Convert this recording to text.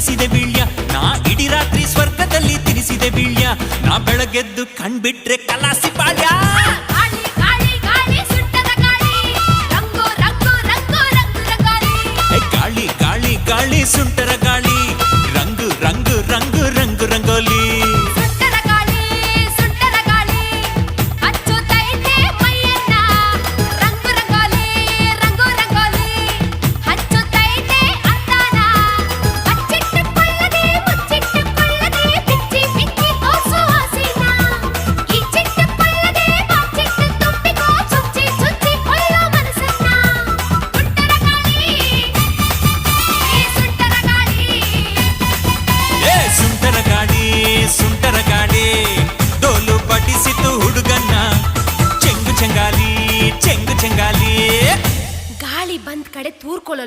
ತಿನಿಸಿದೆ ಬೀಳ್ಯ ನಾ ಇಡೀ ರಾತ್ರಿ ಸ್ವರ್ಗದಲ್ಲಿ ತಿನಿಸಿದೆ ಬೀಳ್ಯ ನಾ ಬೆಳಗೆದ್ದು ಕಣ್ಬಿಟ್ರೆ ಕಲಾಸಿ ಪಾಳ್ಯ ಗಾಳಿ ಗಾಳಿ ಗಾಳಿ ಸುಂಟರ ಗಾಳಿ ರಂಗು ರಂಗು ರಂಗು ರಂಗು ರಂಗೋಲಿ ಸುಂಟರ ಗಾಡಿ ಡೋಲು ಬಡಿಸಿತು ಹುಡುಗನ್ನ ಚೆಂಗು ಚೆಂಗಾಲಿ ಗಾಳಿ ಬಂದ್ ಕಡೆ ತೂರ್ಕೊಳ್ಳಲ್ಲ